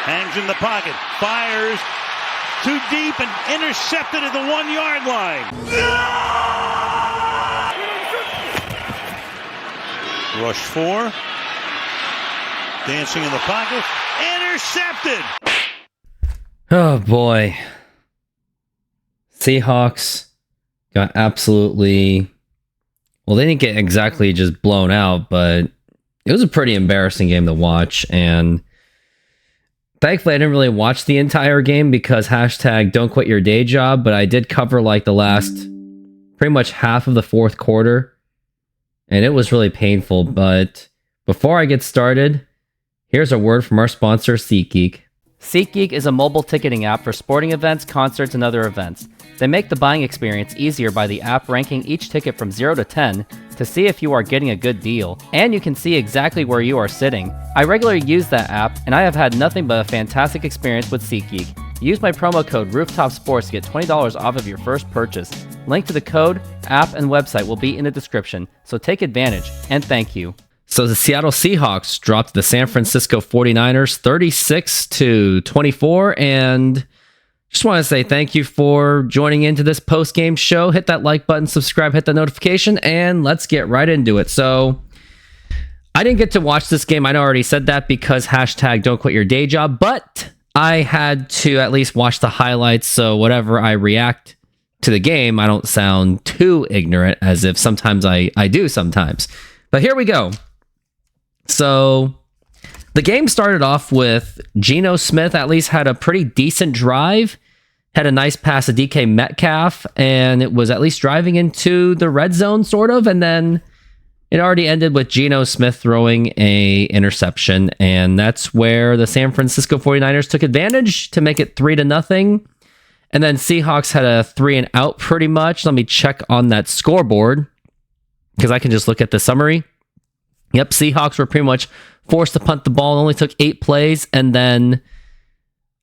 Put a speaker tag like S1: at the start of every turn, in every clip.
S1: Hangs in the pocket. Fires. Too deep and intercepted at the 1 yard line. Rush 4. Dancing in the pocket. Intercepted.
S2: Oh boy. Seahawks got absolutely... Well, they didn't get exactly just blown out, but it was a pretty embarrassing game to watch. And thankfully, I didn't really watch the entire game because hashtag don't quit your day job, but I did cover like the last pretty much half of the fourth quarter. And it was really painful. But before I get started, here's a word from our sponsor, SeatGeek. SeatGeek is a mobile ticketing app for sporting events, concerts, and other events. They make the buying experience easier by the app ranking each ticket from 0 to 10 to see if you are getting a good deal, and you can see exactly where you are sitting. I regularly use that app, and I have had nothing but a fantastic experience with SeatGeek. Use my promo code RoofTopSports to get $20 off of your first purchase. Link to the code, app, and website will be in the description, so take advantage, and thank you. So the Seattle Seahawks dropped the San Francisco 49ers 36-24, and just want to say thank you for joining into this post-game show. Hit that like button, subscribe, hit that notification, and let's get right into it. So I didn't get to watch this game. I know I already said that because hashtag don't quit your day job, but I had to at least watch the highlights, so whatever I react to the game, I don't sound too ignorant, as if sometimes I do sometimes. But here we go. So the game started off with Geno Smith at least had a pretty decent drive, had a nice pass to DK Metcalf, and it was at least driving into the red zone, sort of, and then it already ended with Geno Smith throwing a interception, and that's where the San Francisco 49ers took advantage to make it 3-0, and then Seahawks had a 3-and-out pretty much. Let me check on that scoreboard, because I can just look at the summary. Yep, Seahawks were pretty much forced to punt the ball. It only took 8 plays, and then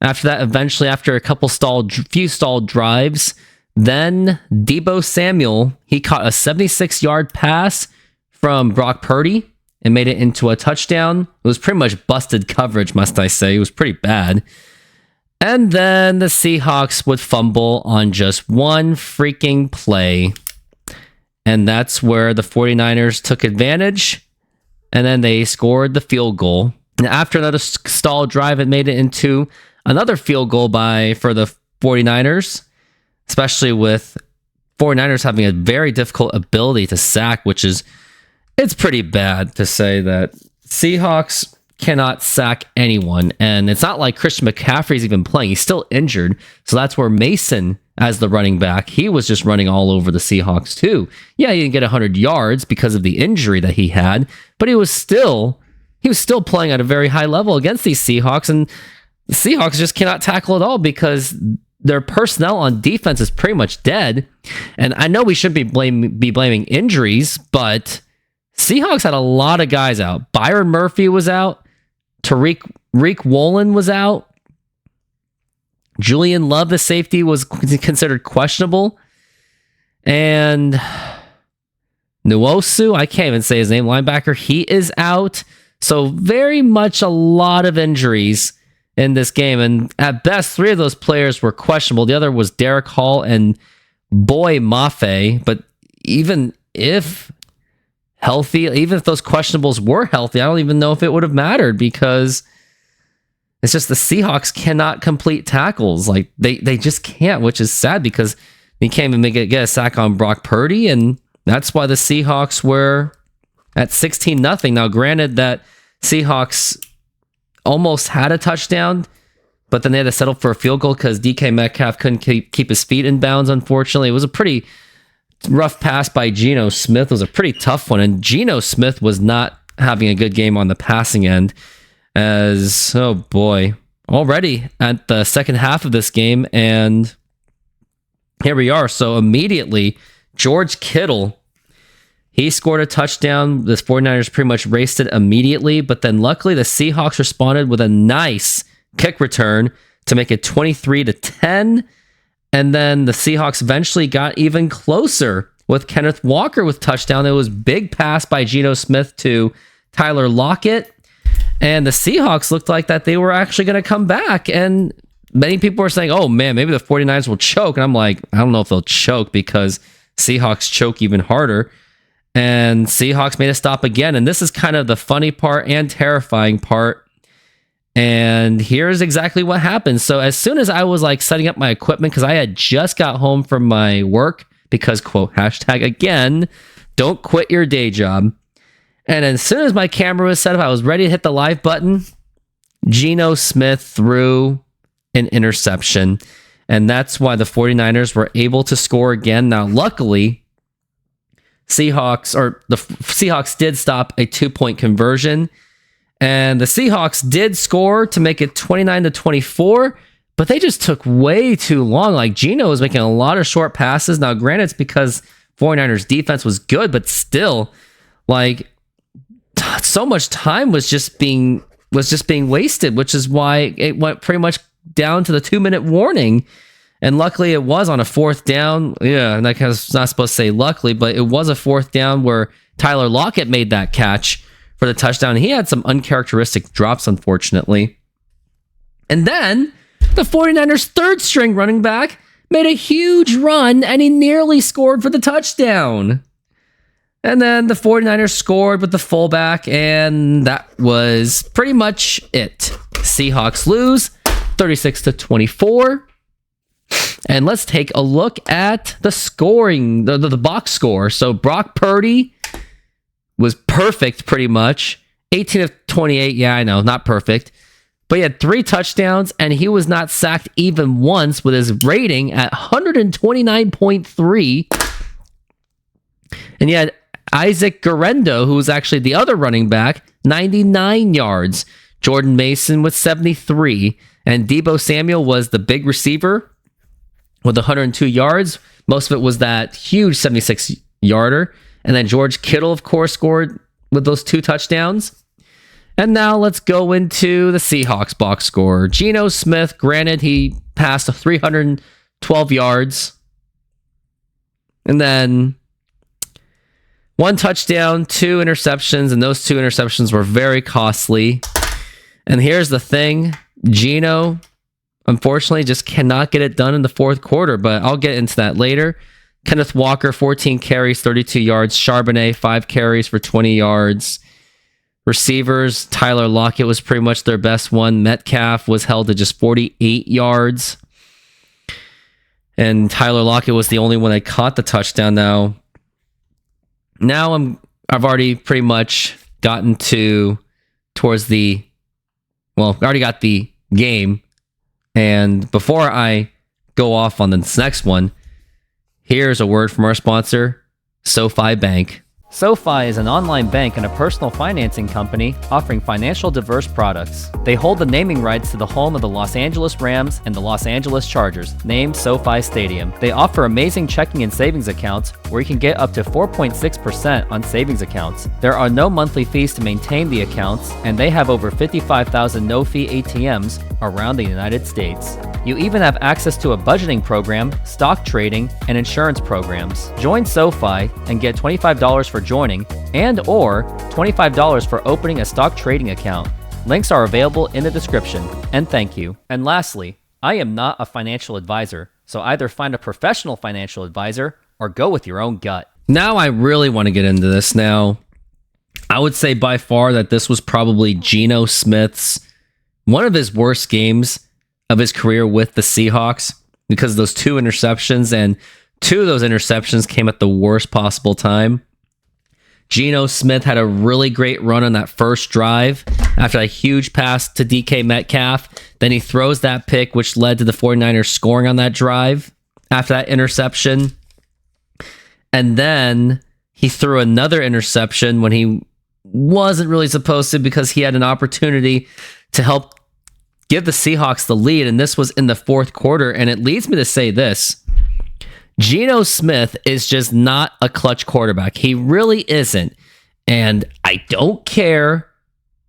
S2: after that, eventually, after a couple few stalled drives, then Deebo Samuel, he caught a 76-yard pass from Brock Purdy and made it into a touchdown. It was pretty much busted coverage, must I say. It was pretty bad. And then the Seahawks would fumble on just one freaking play, and that's where the 49ers took advantage. And then they scored the field goal. And after another stalled drive, it made it into another field goal for the 49ers, especially with 49ers having a very difficult ability to sack, it's pretty bad to say that Seahawks cannot sack anyone. And it's not like Christian McCaffrey's even playing. He's still injured. So that's where Mason, as the running back, he was just running all over the Seahawks too. Yeah, he didn't get 100 yards because of the injury that he had, but he was still playing at a very high level against these Seahawks, and the Seahawks just cannot tackle at all because their personnel on defense is pretty much dead. And I know we shouldn't be blaming injuries, but Seahawks had a lot of guys out. Byron Murphy was out. Tariq Woolen was out. Julian Love, the safety, was considered questionable. And Nwosu, I can't even say his name, linebacker, he is out. So very much a lot of injuries in this game. And at best, 3 of those players were questionable. The other was Derek Hall and Boy Mafe. But even if healthy, even if those questionables were healthy, I don't even know if it would have mattered because it's just the Seahawks cannot complete tackles. Like they just can't, which is sad because they can't even get a sack on Brock Purdy, and that's why the Seahawks were at 16-0. Now, granted that Seahawks almost had a touchdown, but then they had to settle for a field goal because DK Metcalf couldn't keep his feet in bounds, unfortunately. It was a pretty rough pass by Geno Smith. It was a pretty tough one, and Geno Smith was not having a good game on the passing end as, oh boy, already at the second half of this game, and here we are. So immediately, George Kittle, he scored a touchdown. The 49ers pretty much raced it immediately, but then luckily the Seahawks responded with a nice kick return to make it 23-10. And then the Seahawks eventually got even closer with Kenneth Walker with touchdown. It was big pass by Geno Smith to Tyler Lockett. And the Seahawks looked like that they were actually going to come back. And many people were saying, oh man, maybe the 49ers will choke. And I'm like, I don't know if they'll choke because Seahawks choke even harder. And Seahawks made a stop again. And this is kind of the funny part and terrifying part. And here's exactly what happened. So as soon as I was like setting up my equipment, because I had just got home from my work, because quote, hashtag again, don't quit your day job. And as soon as my camera was set up, I was ready to hit the live button. Geno Smith threw an interception. And that's why the 49ers were able to score again. Now, luckily, the Seahawks did stop a 2-point conversion. And the Seahawks did score to make it 29-24, but they just took way too long. Like, Geno was making a lot of short passes. Now, granted, it's because 49ers defense was good, but still, like, so much time was just being wasted, which is why it went pretty much down to the 2-minute warning. And luckily, it was on a 4th down. Yeah, and I was not supposed to say luckily, but it was a 4th down where Tyler Lockett made that catch for the touchdown. He had some uncharacteristic drops, unfortunately. And then the 49ers' third string running back made a huge run, and he nearly scored for the touchdown. And then the 49ers scored with the fullback, and that was pretty much it. Seahawks lose 36-24. And let's take a look at the scoring, the box score. So Brock Purdy was perfect pretty much. 18 of 28. Yeah, I know, not perfect. But he had 3 touchdowns, and he was not sacked even once with his rating at 129.3. And you had Isaac Guerrero, who was actually the other running back, 99 yards. Jordan Mason with 73. And Deebo Samuel was the big receiver with 102 yards. Most of it was that huge 76-yarder. And then George Kittle, of course, scored with those 2 touchdowns. And now let's go into the Seahawks box score. Geno Smith, granted, he passed 312 yards. And then 1 touchdown, 2 interceptions, and those 2 interceptions were very costly. And here's the thing. Geno, unfortunately, just cannot get it done in the 4th quarter, but I'll get into that later. Kenneth Walker, 14 carries, 32 yards. Charbonnet, 5 carries for 20 yards. Receivers, Tyler Lockett was pretty much their best one. Metcalf was held to just 48 yards. And Tyler Lockett was the only one that caught the touchdown. Now I've already pretty much gotten towards I already got the game. And before I go off on this next one, here's a word from our sponsor, SoFi Bank. SoFi is an online bank and a personal financing company offering financial diverse products. They hold the naming rights to the home of the Los Angeles Rams and the Los Angeles Chargers, named SoFi Stadium. They offer amazing checking and savings accounts where you can get up to 4.6% on savings accounts. There are no monthly fees to maintain the accounts, and they have over 55,000 no-fee ATMs around the United States. You even have access to a budgeting program, stock trading, and insurance programs. Join SoFi and get $25 for joining and or $25 for opening a stock trading account. Links are available in the description. And thank you. And lastly, I am not a financial advisor, so either find a professional financial advisor or go with your own gut. Now I really want to get into this. Now, I would say by far that this was probably Geno Smith's one of his worst games of his career with the Seahawks, because of those 2 interceptions, and 2 of those interceptions came at the worst possible time. Geno Smith had a really great run on that first drive after a huge pass to DK Metcalf. Then he throws that pick, which led to the 49ers scoring on that drive after that interception. And then he threw another interception when he wasn't really supposed to, because he had an opportunity to help give the Seahawks the lead, and this was in the 4th quarter. And it leads me to say this. Geno Smith is just not a clutch quarterback. He really isn't. And I don't care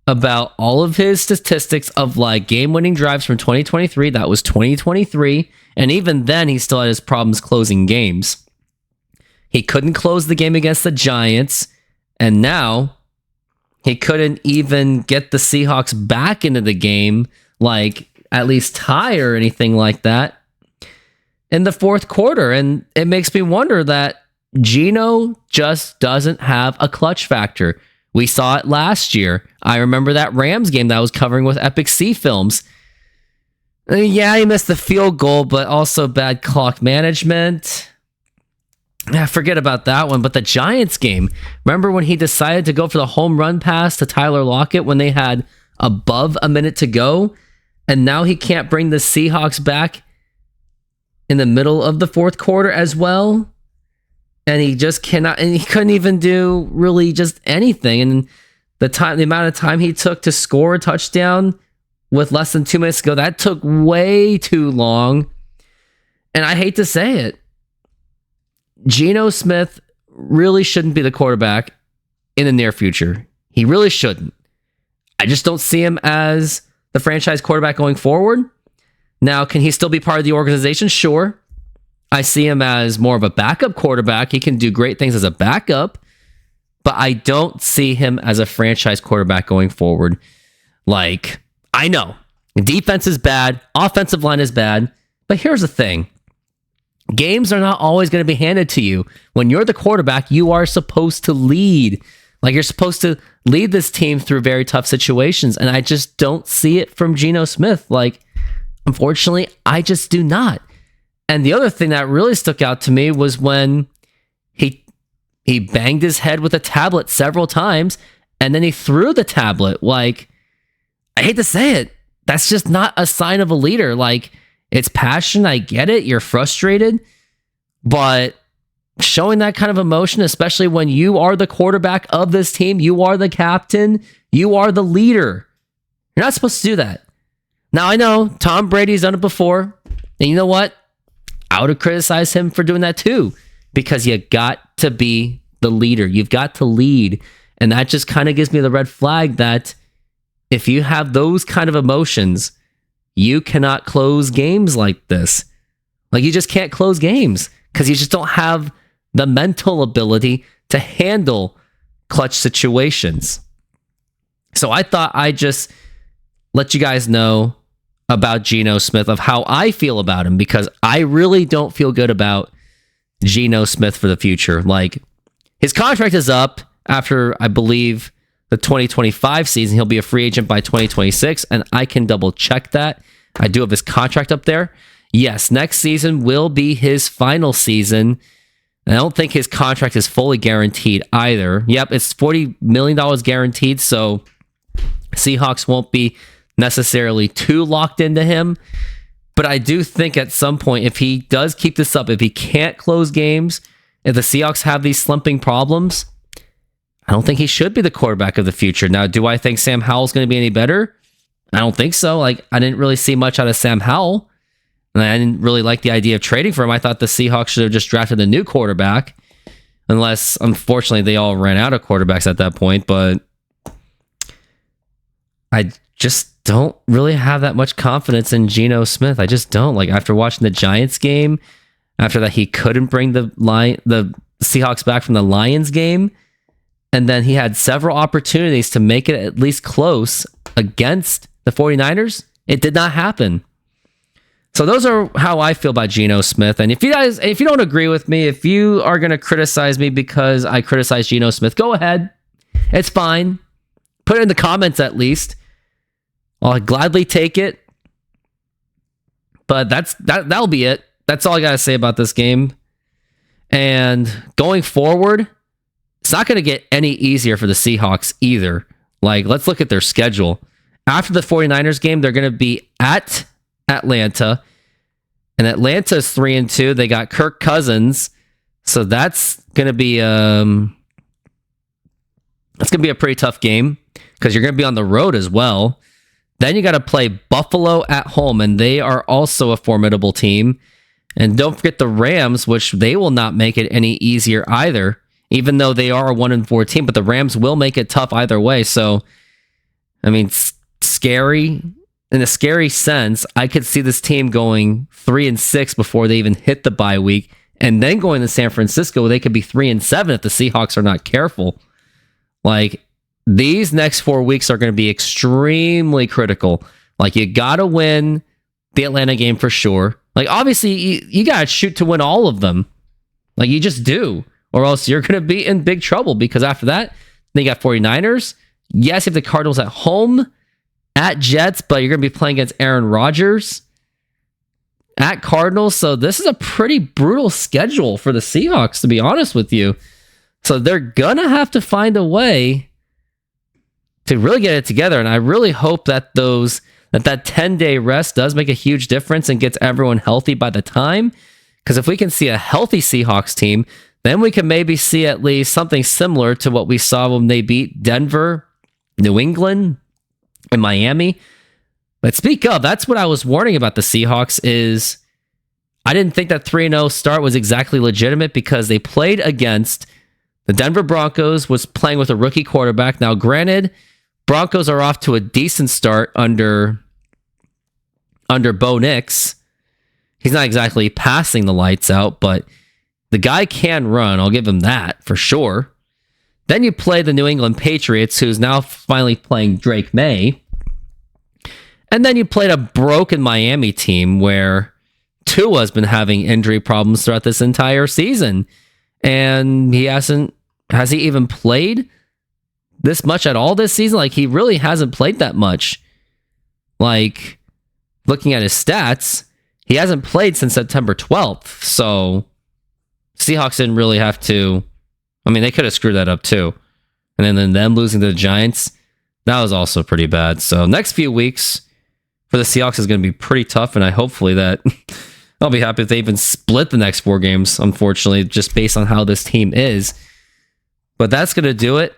S2: about all of his statistics of like game-winning drives from 2023. That was 2023. And even then, he still had his problems closing games. He couldn't close the game against the Giants. And now He couldn't even get the Seahawks back into the game, like at least tie or anything like that in the fourth quarter. And it makes me wonder that Geno just doesn't have a clutch factor. We saw it last year. I remember that Rams game that I was covering with Epic C Films. Yeah, he missed the field goal, but also bad clock management. Yeah, forget about that one. But the Giants game, remember when he decided to go for the home run pass to Tyler Lockett when they had above a minute to go? And now he can't bring the Seahawks back in the middle of the fourth quarter as well. And he just cannot, and he couldn't even do really just anything. And the amount of time he took to score a touchdown with less than 2 minutes to go, that took way too long. And I hate to say it, Geno Smith really shouldn't be the quarterback in the near future. He really shouldn't. I just don't see him as the franchise quarterback going forward. Now, can he still be part of the organization? Sure. I see him as more of a backup quarterback. He can do great things as a backup, but I don't see him as a franchise quarterback going forward. Like, I know defense is bad, offensive line is bad, but here's the thing. Games are not always going to be handed to you. When you're the quarterback, you are supposed to lead. Like, you're supposed to lead this team through very tough situations, and I just don't see it from Geno Smith. Like, unfortunately, I just do not. And the other thing that really stuck out to me was when he banged his head with a tablet several times, and then he threw the tablet. Like, I hate to say it, that's just not a sign of a leader. Like, it's passion, I get it, you're frustrated, but showing that kind of emotion, especially when you are the quarterback of this team, you are the captain, you are the leader. You're not supposed to do that. Now, I know Tom Brady's done it before, and you know what? I would have criticized him for doing that too, because you got to be the leader. You've got to lead. And that just kind of gives me the red flag that if you have those kind of emotions, you cannot close games like this. Like, you just can't close games because you just don't have the mental ability to handle clutch situations. So I thought I'd just let you guys know about Geno Smith, of how I feel about him, because I really don't feel good about Geno Smith for the future. Like, his contract is up after, I believe, the 2025 season. He'll be a free agent by 2026, and I can double check that. I do have his contract up there. Yes, next season will be his final season. And I don't think his contract is fully guaranteed either. Yep, it's $40 million guaranteed, so Seahawks won't be necessarily too locked into him. But I do think at some point, if he does keep this up, if he can't close games, if the Seahawks have these slumping problems, I don't think he should be the quarterback of the future. Now, do I think Sam Howell's going to be any better? I don't think so. Like, I didn't really see much out of Sam Howell, and I didn't really like the idea of trading for him. I thought the Seahawks should have just drafted a new quarterback, unless, unfortunately, they all ran out of quarterbacks at that point. But I just don't really have that much confidence in Geno Smith. I just don't. Like, after watching the Giants game, after that he couldn't bring the Seahawks back from the Lions game, and then he had several opportunities to make it at least close against the 49ers. It did not happen. So those are how I feel about Geno Smith. And if you don't agree with me, if you are going to criticize me because I criticize Geno Smith, go ahead. It's fine. Put it in the comments at least. I'll gladly take it. But that'll be it. That's all I got to say about this game. And going forward, it's not going to get any easier for the Seahawks either. Like, let's look at their schedule. After the 49ers game, they're going to be at Atlanta. And Atlanta's 3-2. They got Kirk Cousins. So that's going to be a pretty tough game because you're going to be on the road as well. Then you got to play Buffalo at home, and they are also a formidable team. And don't forget the Rams, which they will not make it any easier either, even though they are a 1-4 team, but the Rams will make it tough either way. So, I mean, scary. In a scary sense, I could see this team going 3-6 before they even hit the bye week, and then going to San Francisco, they could be 3-7 if the Seahawks are not careful. Like, these next 4 weeks are going to be extremely critical. Like, you got to win the Atlanta game for sure. Like, obviously, you got to shoot to win all of them. Like, you just do. Or else you're going to be in big trouble, because after that, then you got 49ers. Yes, you have the Cardinals at home, at Jets, but you're going to be playing against Aaron Rodgers, at Cardinals. So this is a pretty brutal schedule for the Seahawks, to be honest with you. So they're going to have to find a way to really get it together. And I really hope that that 10-day rest does make a huge difference and gets everyone healthy by the time. Because if we can see a healthy Seahawks team, then we can maybe see at least something similar to what we saw when they beat Denver, New England, and Miami. But speak of, that's what I was warning about the Seahawks is I didn't think that 3-0 start was exactly legitimate, because they played against the Denver Broncos, was playing with a rookie quarterback. Now, granted, Broncos are off to a decent start under Bo Nix. He's not exactly passing the lights out, but the guy can run. I'll give him that for sure. Then you play the New England Patriots, who's now finally playing Drake May. And then you played a broken Miami team where Tua's been having injury problems throughout this entire season. And has he even played this much at all this season? Like, he really hasn't played that much. Like, looking at his stats, he hasn't played since September 12th. So Seahawks didn't really have to. I mean, they could have screwed that up too. And then them losing to the Giants, that was also pretty bad. So next few weeks for the Seahawks is going to be pretty tough. And hopefully that I'll be happy if they even split the next 4 games, unfortunately, just based on how this team is. But that's going to do it.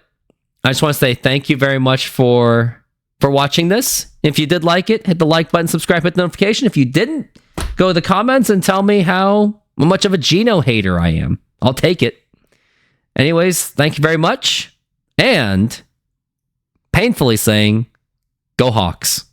S2: I just want to say thank you very much for watching this. If you did like it, hit the like button, subscribe, hit the notification. If you didn't, go to the comments and tell me how much of a Geno hater I am. I'll take it. Anyways, thank you very much. And painfully saying, go Hawks.